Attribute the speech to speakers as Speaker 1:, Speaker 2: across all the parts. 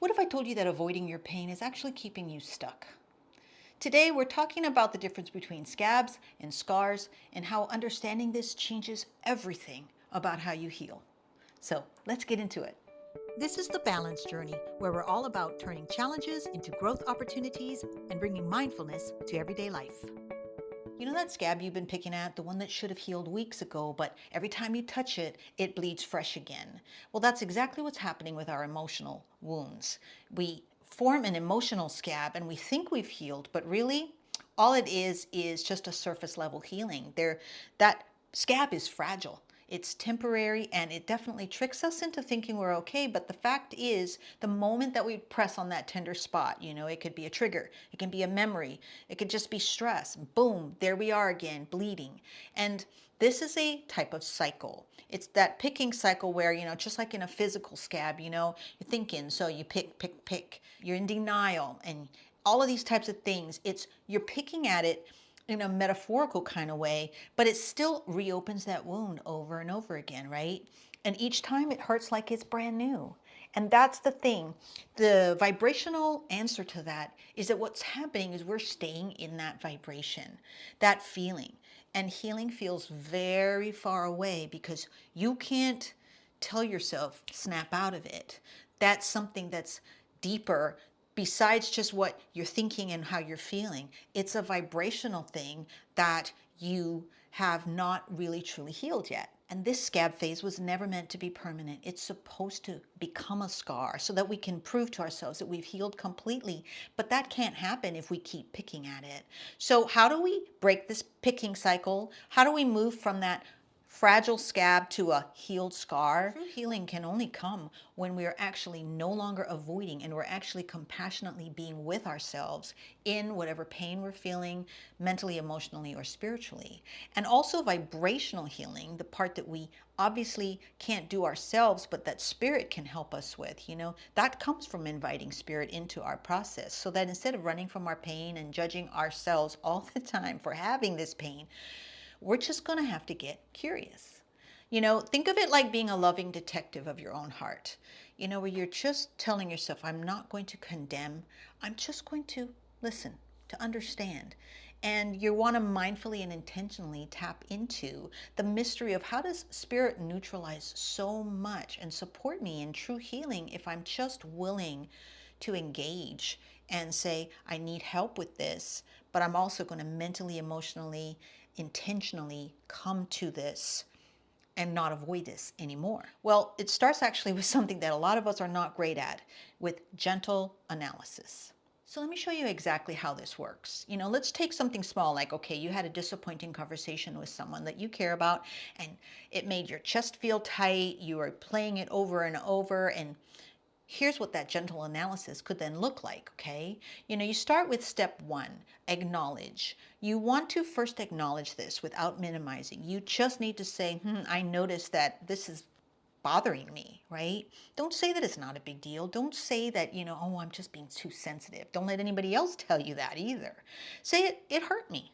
Speaker 1: What if I told you that avoiding your pain is actually keeping you stuck? Today, we're talking about the difference between scabs and scars and how understanding this changes everything about how you heal. So, let's get into it.
Speaker 2: This is the Balance Journey, where we're all about turning challenges into growth opportunities and bringing mindfulness to everyday life.
Speaker 1: You know that scab you've been picking at, the one that should have healed weeks ago, but every time you touch it, it bleeds fresh again? Well, that's exactly what's happening with our emotional wounds. We form an emotional scab and we think we've healed, but really, all it is just a surface level healing. That scab is fragile. It's temporary and it definitely tricks us into thinking we're okay. But the fact is, the moment that we press on that tender spot, it could be a trigger, it can be a memory, it could just be stress. Boom, there we are again, bleeding. And this is a type of cycle. It's that picking cycle where, just like in a physical scab, you're thinking, so you pick, pick, pick. You're in denial and all of these types of things. You're picking at it in a metaphorical kind of way, but it still reopens that wound over and over again, right? And each time it hurts like it's brand new. And that's the thing. The vibrational answer to that is that what's happening is we're staying in that vibration, that feeling. And healing feels very far away because you can't tell yourself, snap out of it. That's something that's deeper besides just what you're thinking and how you're feeling. It's a vibrational thing that you have not really truly healed yet. And this scab phase was never meant to be permanent. It's supposed to become a scar so that we can prove to ourselves that we've healed completely. But that can't happen if we keep picking at it. So, how do we break this picking cycle? How do we move from that fragile scab to a healed scar? True healing can only come when we are actually no longer avoiding and we're actually compassionately being with ourselves in whatever pain we're feeling, mentally, emotionally, or spiritually. And also vibrational healing, the part that we obviously can't do ourselves, but that spirit can help us with, that comes from inviting spirit into our process so that instead of running from our pain and judging ourselves all the time for having this pain, we're just going to have to get curious. Think of it like being a loving detective of your own heart, where you're just telling yourself, I'm not going to condemn, I'm just going to listen, to understand. And you want to mindfully and intentionally tap into the mystery of how does spirit neutralize so much and support me in true healing if I'm just willing to engage and say, I need help with this, but I'm also going to mentally, emotionally, intentionally come to this and not avoid this anymore. Well, it starts actually with something that a lot of us are not great at, with gentle analysis. So let me show you exactly how this works. Let's take something small like, okay, you had a disappointing conversation with someone that you care about and it made your chest feel tight. You were playing it over and over, and here's what that gentle analysis could then look like, okay? You start with step one, acknowledge. You want to first acknowledge this without minimizing. You just need to say, I noticed that this is bothering me, right? Don't say that it's not a big deal. Don't say that, oh, I'm just being too sensitive. Don't let anybody else tell you that either. Say it hurt me,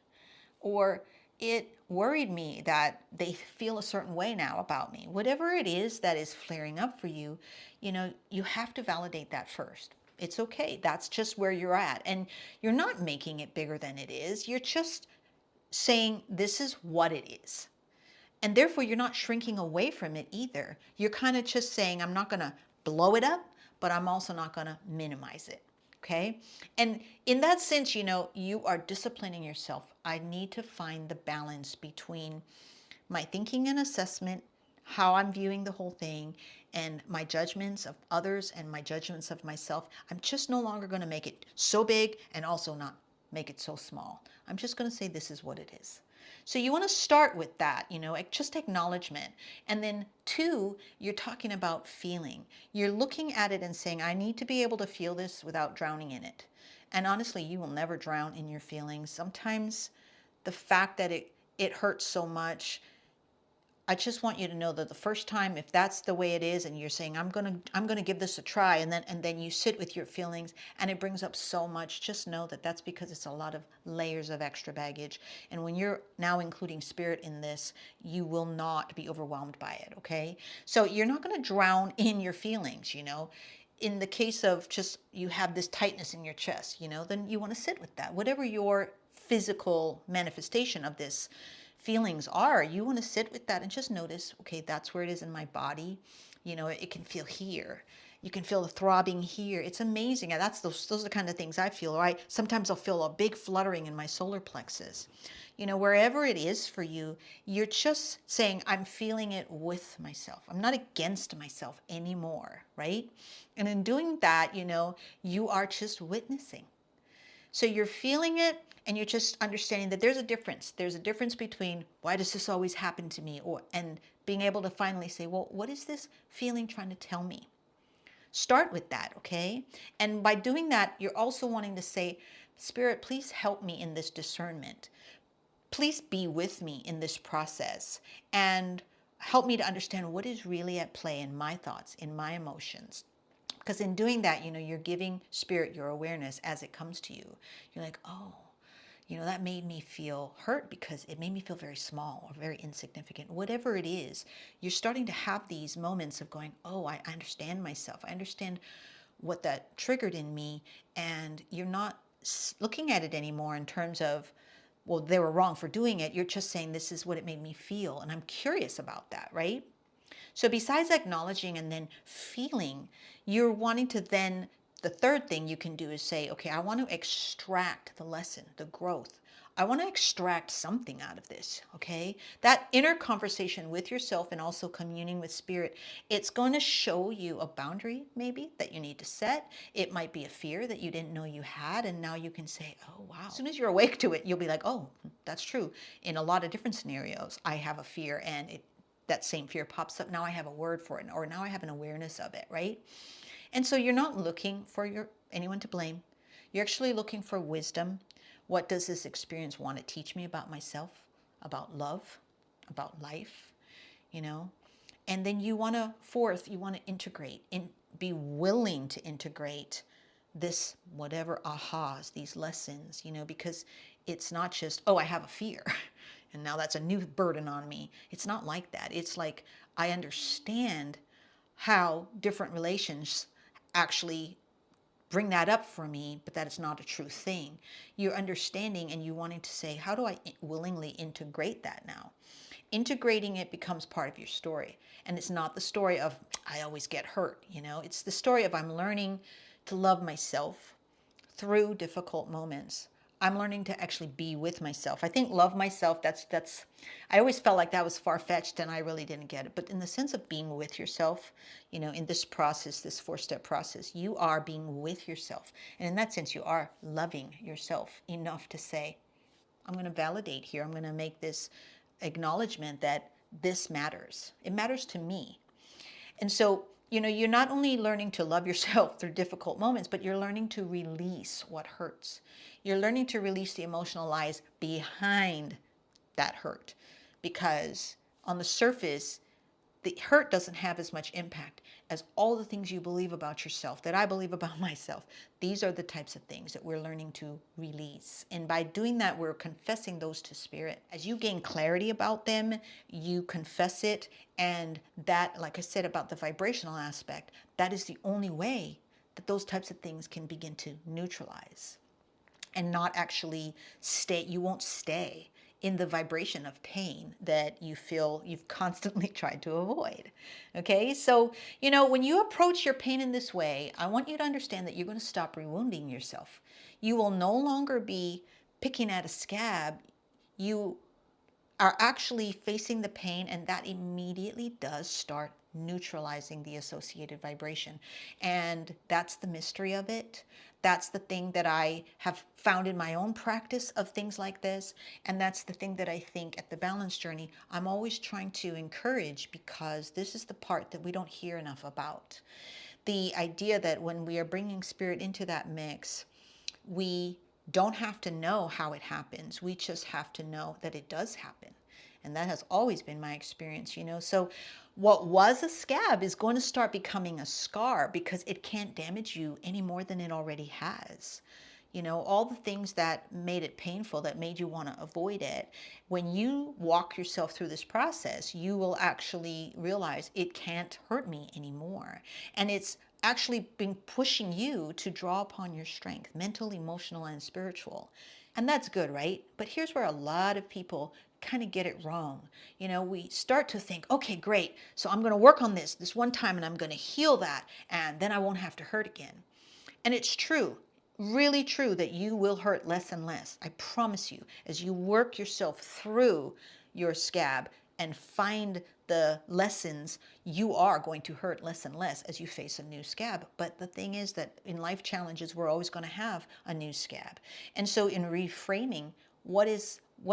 Speaker 1: or it worried me that they feel a certain way now about me. Whatever it is that is flaring up for you, you have to validate that first. It's okay. That's just where you're at. And you're not making it bigger than it is. You're just saying this is what it is. And therefore, you're not shrinking away from it either. You're kind of just saying, I'm not going to blow it up, but I'm also not going to minimize it. Okay. And in that sense, you are disciplining yourself. I need to find the balance between my thinking and assessment, how I'm viewing the whole thing, and my judgments of others and my judgments of myself. I'm just no longer going to make it so big and also not make it so small. I'm just going to say this is what it is. So you want to start with that, just acknowledgement. And then two, you're talking about feeling. You're looking at it and saying, I need to be able to feel this without drowning in it. And honestly, you will never drown in your feelings. Sometimes the fact that it hurts so much, I just want you to know that the first time, if that's the way it is, and you're saying, I'm gonna give this a try, and then you sit with your feelings, and it brings up so much, just know that that's because it's a lot of layers of extra baggage. And when you're now including spirit in this, you will not be overwhelmed by it. Okay, so you're not gonna drown in your feelings. in the case of just you have this tightness in your chest, then you want to sit with that. Whatever your physical manifestation of this feelings are, you want to sit with that and just notice, okay, that's where it is in my body. It can feel here. You can feel the throbbing here. It's amazing. And those are the kind of things I feel, right? Sometimes I'll feel a big fluttering in my solar plexus. Wherever it is for you, you're just saying, I'm feeling it with myself. I'm not against myself anymore, right? And in doing that, you are just witnessing. So you're feeling it and you're just understanding that there's a difference. There's a difference between why does this always happen to me, and being able to finally say, well, what is this feeling trying to tell me? Start with that, okay? And by doing that, you're also wanting to say, Spirit, please help me in this discernment. Please be with me in this process and help me to understand what is really at play in my thoughts, in my emotions. Because in doing that, you're giving Spirit your awareness as it comes to you. You're like, oh, that made me feel hurt because it made me feel very small or very insignificant. Whatever it is, you're starting to have these moments of going, oh, I understand myself. I understand what that triggered in me. And you're not looking at it anymore in terms of, well, they were wrong for doing it. You're just saying, this is what it made me feel. And I'm curious about that, right? So besides acknowledging and then feeling, you're wanting to then, the third thing you can do is say, okay, I want to extract the lesson, the growth. I want to extract something out of this, okay? That inner conversation with yourself and also communing with Spirit, it's going to show you a boundary maybe that you need to set. It might be a fear that you didn't know you had, and now you can say, oh, wow. As soon as you're awake to it, you'll be like, oh, that's true. In a lot of different scenarios, I have a fear and that same fear pops up. Now I have a word for it, or now I have an awareness of it, right? And so you're not looking for anyone to blame. You're actually looking for wisdom. What does this experience want to teach me about myself, about love, about life, And then you want to integrate, be willing to integrate this, whatever ahas, these lessons, because it's not just, oh, I have a fear and now that's a new burden on me. It's not like that. It's like, I understand how different relations actually bring that up for me, but that it's not a true thing. You're understanding and you wanting to say, how do I willingly integrate that now? Integrating it becomes part of your story. And it's not the story of, I always get hurt, It's the story of, I'm learning to love myself through difficult moments. I'm learning to actually be with myself. I think love myself, that's I always felt like that was far-fetched and I really didn't get it. But in the sense of being with yourself, in this process, this 4-step process, you are being with yourself. And in that sense, you are loving yourself enough to say, I'm going to validate here. I'm going to make this acknowledgement that this matters. It matters to me. And so, you're not only learning to love yourself through difficult moments, but you're learning to release what hurts. You're learning to release the emotional lies behind that hurt. Because on the surface, the hurt doesn't have as much impact as all the things you believe about yourself, that I believe about myself. These are the types of things that we're learning to release. And by doing that, we're confessing those to Spirit. As you gain clarity about them, you confess it. And that, like I said about the vibrational aspect, that is the only way that those types of things can begin to neutralize and not actually stay. You won't stay in the vibration of pain that you feel you've constantly tried to avoid. Okay, so when you approach your pain in this way, I want you to understand that you're going to stop rewounding yourself. You will no longer be picking at a scab. You are actually facing the pain, and that immediately does start neutralizing the associated vibration. And that's the mystery of it. That's the thing that I have found in my own practice of things like this. And that's the thing that I think at the balance journey, I'm always trying to encourage, because this is the part that we don't hear enough about. The idea that when we are bringing Spirit into that mix, we don't have to know how it happens. We just have to know that it does happen. And that has always been my experience, So what was a scab is going to start becoming a scar, because it can't damage you any more than it already has. All the things that made it painful, that made you want to avoid it, when you walk yourself through this process, you will actually realize it can't hurt me anymore. And it's actually been pushing you to draw upon your strength, mental, emotional, and spiritual. And that's good, right? But here's where a lot of people kind of get it wrong. We start to think, okay, great. So I'm going to work on this one time and I'm going to heal that and then I won't have to hurt again. And it's true, really true that you will hurt less and less. I promise you, as you work yourself through your scab and find the lessons, you are going to hurt less and less as you face a new scab. But the thing is that in life challenges, we're always going to have a new scab. And so in reframing, what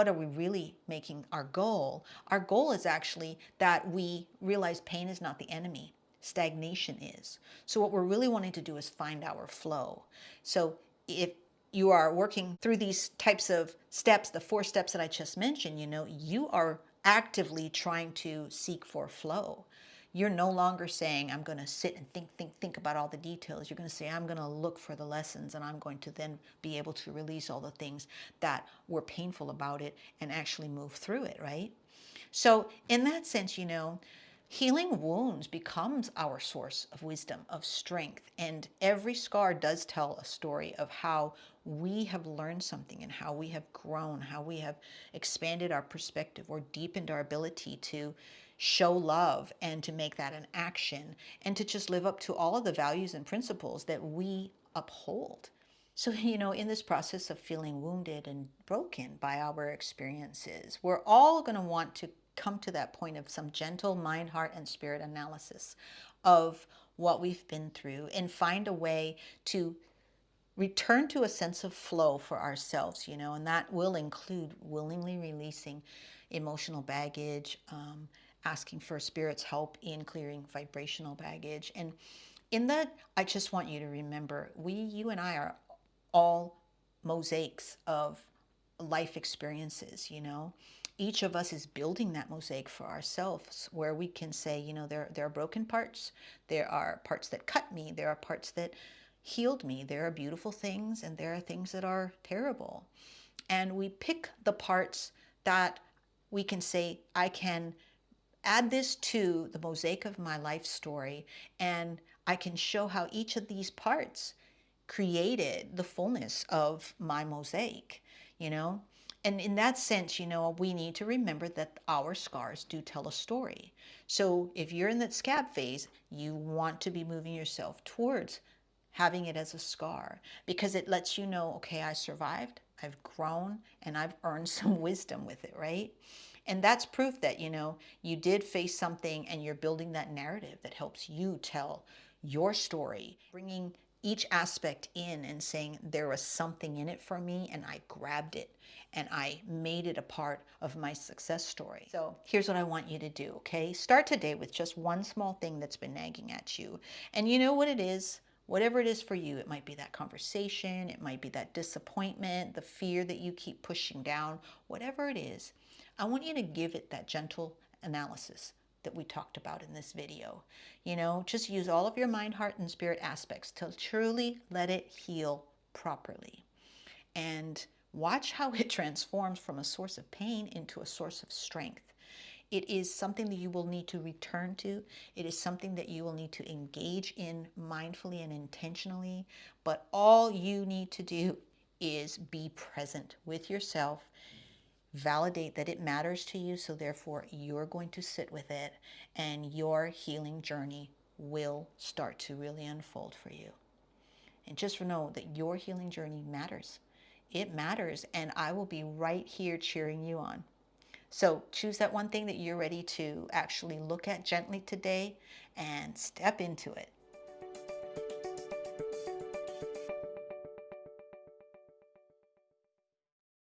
Speaker 1: are we really making our goal? Our goal is actually that we realize pain is not the enemy. Stagnation is. So what we're really wanting to do is find our flow. So if you are working through these types of steps, the 4 steps that I just mentioned, you are actively trying to seek for flow. You're no longer saying, I'm going to sit and think about all the details. You're going to say, I'm going to look for the lessons and I'm going to then be able to release all the things that were painful about it and actually move through it, right? So in that sense, healing wounds becomes our source of wisdom, of strength. And every scar does tell a story of how we have learned something and how we have grown, how we have expanded our perspective or deepened our ability to show love and to make that an action and to just live up to all of the values and principles that we uphold. So, in this process of feeling wounded and broken by our experiences, we're all going to want to come to that point of some gentle mind, heart, and spirit analysis of what we've been through and find a way to return to a sense of flow for ourselves, and that will include willingly releasing emotional baggage, asking for spirit's help in clearing vibrational baggage. And in that, I just want you to remember, you and I are all mosaics of life experiences. Each of us is building that mosaic for ourselves where we can say, there are broken parts, there are parts that cut me, there are parts that healed me, there are beautiful things, and there are things that are terrible. And we pick the parts that we can say, I can add this to the mosaic of my life story, and I can show how each of these parts created the fullness of my mosaic, you know? And in that sense, we need to remember that our scars do tell a story. So if you're in that scab phase, you want to be moving yourself towards having it as a scar because it lets you know, okay, I survived, I've grown, and I've earned some wisdom with it, right? And that's proof that, you did face something and you're building that narrative that helps you tell your story, bringing each aspect in and saying there was something in it for me and I grabbed it and I made it a part of my success story. So here's what I want you to do, okay? Start today with just one small thing that's been nagging at you. And you know what it is? Whatever it is for you, it might be that conversation, it might be that disappointment, the fear that you keep pushing down, whatever it is, I want you to give it that gentle analysis that we talked about in this video. Just use all of your mind, heart, and spirit aspects to truly let it heal properly. And watch how it transforms from a source of pain into a source of strength. It is something that you will need to return to. It is something that you will need to engage in mindfully and intentionally. But all you need to do is be present with yourself, validate that it matters to you, so therefore you're going to sit with it, and your healing journey will start to really unfold for you. And just know that your healing journey matters. It matters, and I will be right here cheering you on. So choose that one thing that you're ready to actually look at gently today and step into it.